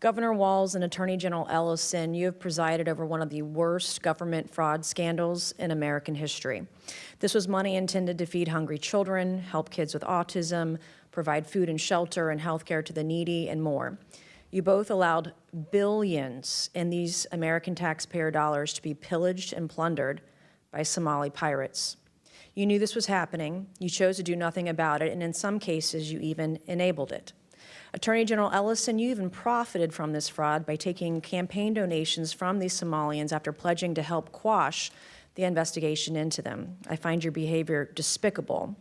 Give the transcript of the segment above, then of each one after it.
Governor Walz and Attorney General Ellison, you have presided over one of the worst government fraud scandals in American history. This was money intended to feed hungry children, help kids with autism, provide food and shelter and health care to the needy, and more. You both allowed billions in these American taxpayer dollars to be pillaged and plundered by Somali pirates. You knew this was happening, you chose to do nothing about it, and in some cases, you even enabled it. Attorney General Ellison, you even profited from this fraud by taking campaign donations from these Somalians after pledging to help quash the investigation into them. I find your behavior despicable.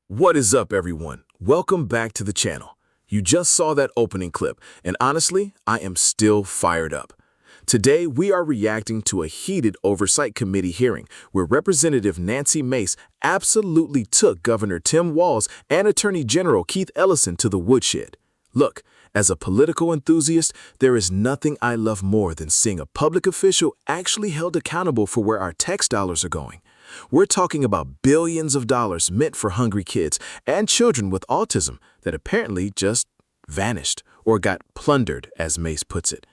What is up, everyone? Welcome back to the channel. You just saw that opening clip, and honestly, I am still fired up. Today, we are reacting to a heated Oversight Committee hearing where Representative Nancy Mace absolutely took Governor Tim Walz and Attorney General Keith Ellison to the woodshed. Look, as a political enthusiast, there is nothing I love more than seeing a public official actually held accountable for where our tax dollars are going. We're talking about billions of dollars meant for hungry kids and children with autism that apparently just vanished or got plundered, as Mace puts it.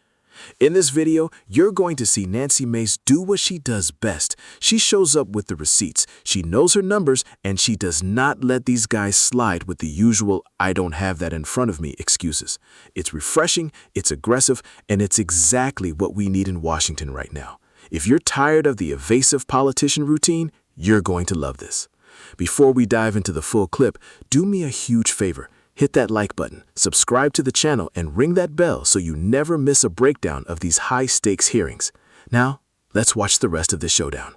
In this video, you're going to see Nancy Mace do what she does best. She shows up with the receipts, she knows her numbers, and she does not let these guys slide with the usual "I don't have that in front of me" excuses. It's refreshing, it's aggressive, and it's exactly what we need in Washington right now. If you're tired of the evasive politician routine, you're going to love this. Before we dive into the full clip, do me a huge favor. Hit that like button, subscribe to the channel, and ring that bell so you never miss a breakdown of these high-stakes hearings. Now, let's watch the rest of the showdown.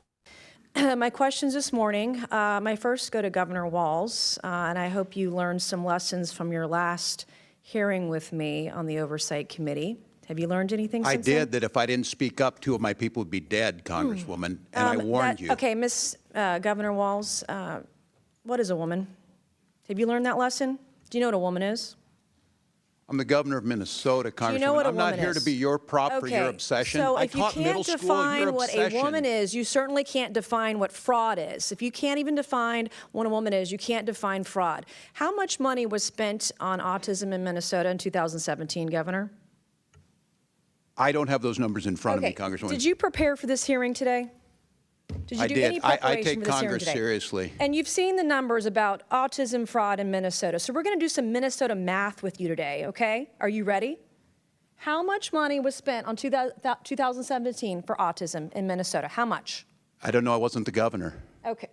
My questions this morning, my first go to Governor Walz, and I hope you learned some lessons from your last hearing with me on the Oversight Committee. Have you learned anything since then? I did, that if I didn't speak up, 2 of my people would be dead, Congresswoman, and I warned you. Okay, Governor Walz, what is a woman? Have you learned that lesson? Do you know what a woman is? I'm the governor of Minnesota, Congresswoman. Do you know what a woman is? I'm not here to be your prop for your obsession. So I taught middle school of your obsession. if you can't define what a woman is, you certainly can't define what fraud is. If you can't even define what a woman is, you can't define fraud. How much money was spent on autism in Minnesota in 2017, Governor? I don't have those numbers in front of me, Congresswoman. Did you prepare for this hearing today? Did you do any preparation I take for this Congress hearing today? seriously. And you've seen the numbers about autism fraud in Minnesota. So we're going to do some Minnesota math with you today, okay? Are you ready? How much money was spent on 2017 for autism in Minnesota? How much? I don't know. I wasn't the governor. Okay.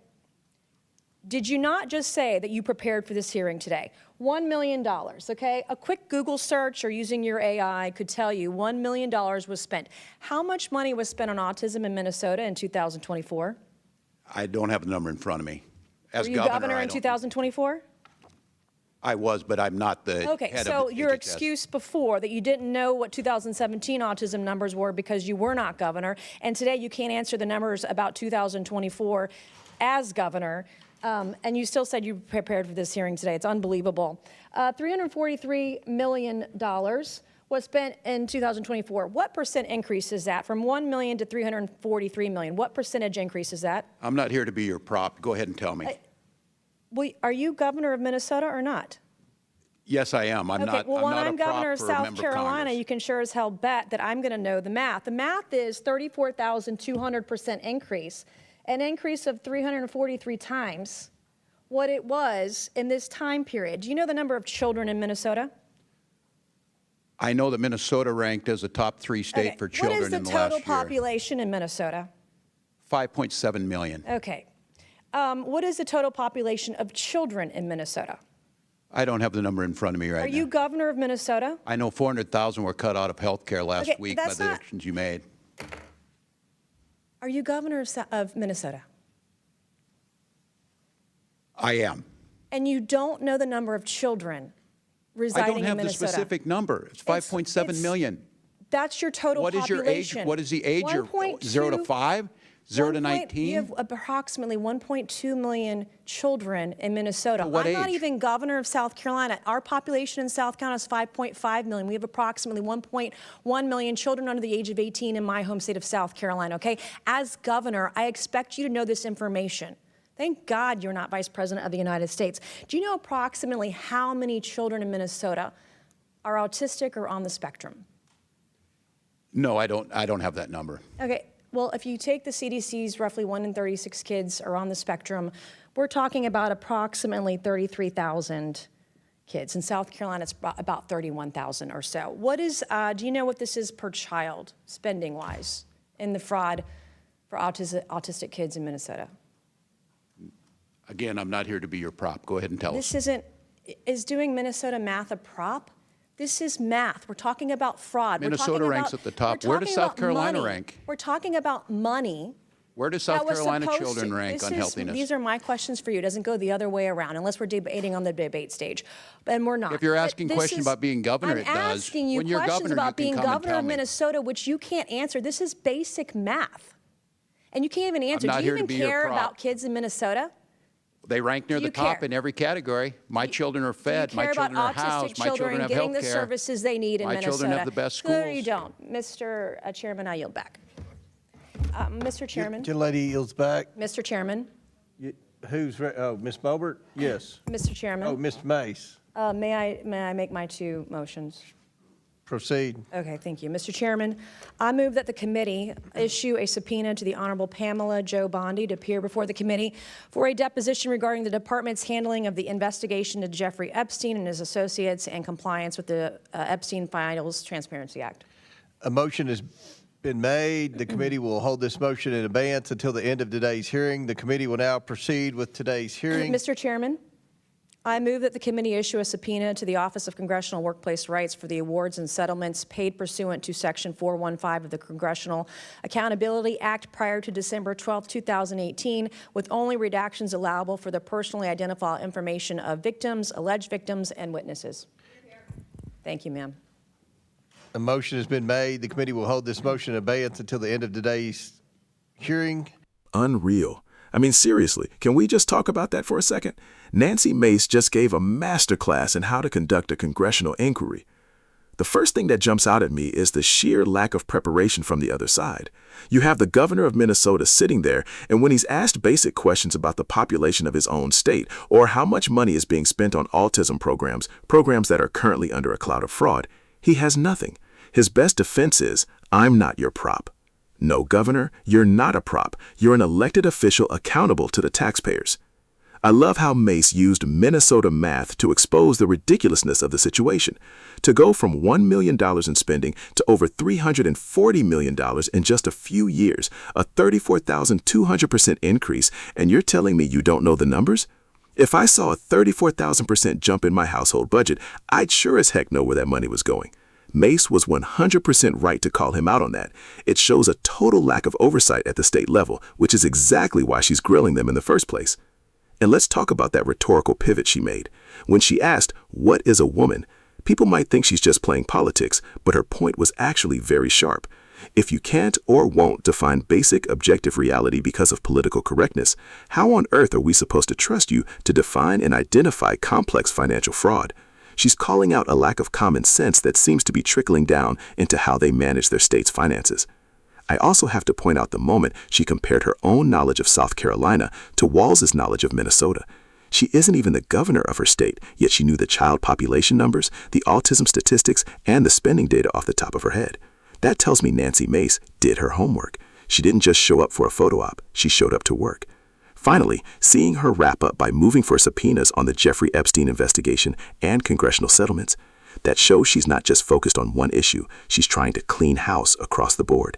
Did you not just say that you prepared for this hearing today? $1 million, okay? A quick Google search or using your AI could tell you $1 million was spent. How much money was spent on autism in Minnesota in 2024? I don't have the number in front of me. As Were you governor in 2024? I was, but I'm not the head of the Okay, so your HHS. excuse before that you didn't know what 2017 autism numbers were because you were not governor, and today you can't answer the numbers about 2024 as governor, and you still said you prepared for this hearing today. It's unbelievable. $343 million was spent in 2024. What percent increase is that from 1 million to 343 million? What percentage increase is that? I'm not here to be your prop. Go ahead and tell me. Are you governor of Minnesota or not? Yes, I am. I'm not. Well, when I'm I'm governor of South Carolina, you can sure as hell bet that I'm going to know the math. The math is 34,200% increase, an increase of 343 times what it was in this time period. Do you know the number of children in Minnesota? I know that Minnesota ranked as a top 3 state for children in the last year. What is the total population in Minnesota? 5.7 million. Okay. What is the total population of children in Minnesota? I don't have the number in front of me right now. Are you governor of Minnesota? I know 400,000 were cut out of health care last week by the actions you made. Are you governor of Minnesota? I am. And you don't know the number of children residing in Minnesota? I don't have the specific number. It's 5.7 million. That's your total population. What is your age? What is the age? 0 to 5? 0 to 19? You have approximately 1.2 million children in Minnesota. What age? I'm not even governor of South Carolina. Our population in South Carolina is 5.5 million. We have approximately 1.1 million children under the age of 18 in my home state of South Carolina, okay? As governor, I expect you to know this information. Thank God you're not Vice President of the United States. Do you know approximately how many children in Minnesota are autistic or on the spectrum? No, I don't have that number. Okay, well, if you take the CDC's roughly 1 in 36 kids are on the spectrum, we're talking about approximately 33,000 kids. In South Carolina, it's about 31,000 or so. What is, do you know what this is per child, spending-wise, in the fraud for autistic kids in Minnesota? Again, I'm not here to be your prop. Go ahead and tell us. This isn't, is doing Minnesota math a prop? This is math. We're talking about fraud. Minnesota ranks at the top. Where does South Carolina rank? We're talking about money. Where do South Carolina children rank on healthiness? These are my questions for you. It doesn't go the other way around unless we're debating on the debate stage. And we're not. If you're asking questions about being governor, it does. I'm asking you When you're questions governor, about you can being come and governor tell of me. Minnesota, which you can't answer. This is basic math. And you can't even answer. not Do you here to even be your care prop. about kids in Minnesota? They rank near Do the you top care? in every category. My children are Do fed. you My care about children are autistic housed. My children children have getting health the care. services they need in My Minnesota? children have the best No, schools. you don't. Mr. Chairman, I yield back. Mr. Chairman. Gentle lady yields back. Mr. Chairman. Oh, Ms. Bobert? Yes. Mr. Chairman. Oh, Mr. Mace. May I make my two motions? Proceed. Okay, thank you. Mr. Chairman, I move that the committee issue a subpoena to the Honorable Pamela Jo Bondi to appear before the committee for a deposition regarding the department's handling of the investigation into Jeffrey Epstein and his associates and compliance with the Epstein Files Transparency Act. A motion has been made. The committee will hold this motion in abeyance until the end of today's hearing. The committee will now proceed with today's hearing. Mr. Chairman, I move that the committee issue a subpoena to the Office of Congressional Workplace Rights for the awards and settlements paid pursuant to Section 415 of the Congressional Accountability Act prior to December 12, 2018, with only redactions allowable for the personally identifiable information of victims, alleged victims, and witnesses. Thank you, ma'am. A motion has been made. The committee will hold this motion in abeyance until the end of today's hearing. Unreal. I mean, seriously, can we just talk about that for a second? Nancy Mace just gave a masterclass in how to conduct a congressional inquiry. The first thing that jumps out at me is the sheer lack of preparation from the other side. You have the governor of Minnesota sitting there, and when he's asked basic questions about the population of his own state or how much money is being spent on autism programs that are currently under a cloud of fraud, he has nothing. His best defense is, "I'm not your prop." No, Governor, you're not a prop. You're an elected official accountable to the taxpayers. I love how Mace used Minnesota math to expose the ridiculousness of the situation. To go from $1 million in spending to over $340 million in just a few years, a 34,200% increase, and you're telling me you don't know the numbers? If I saw a 34,000% jump in my household budget, I'd sure as heck know where that money was going. Mace was 100% right to call him out on that. It shows a total lack of oversight at the state level, which is exactly why she's grilling them in the first place. And let's talk about that rhetorical pivot she made. When she asked, "What is a woman?" people might think she's just playing politics, but her point was actually very sharp. If you can't or won't define basic objective reality because of political correctness, how on earth are we supposed to trust you to define and identify complex financial fraud? She's calling out a lack of common sense that seems to be trickling down into how they manage their state's finances. I also have to point out the moment she compared her own knowledge of South Carolina to Walz's knowledge of Minnesota. She isn't even the governor of her state, yet she knew the child population numbers, the autism statistics, and the spending data off the top of her head. That tells me Nancy Mace did her homework. She didn't just show up for a photo op, she showed up to work. Finally, seeing her wrap up by moving for subpoenas on the Jeffrey Epstein investigation and congressional settlements, that shows she's not just focused on one issue, she's trying to clean house across the board.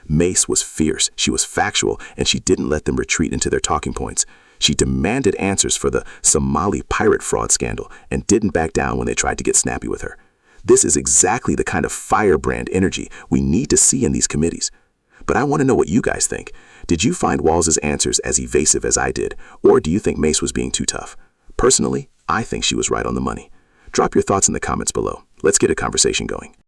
Mace was fierce, she was factual, and she didn't let them retreat into their talking points. She demanded answers for the Somali pirate fraud scandal and didn't back down when they tried to get snappy with her. This is exactly the kind of firebrand energy we need to see in these committees. But I want to know what you guys think. Did you find Walz's answers as evasive as I did, or do you think Mace was being too tough? Personally, I think she was right on the money. Drop your thoughts in the comments below. Let's get a conversation going.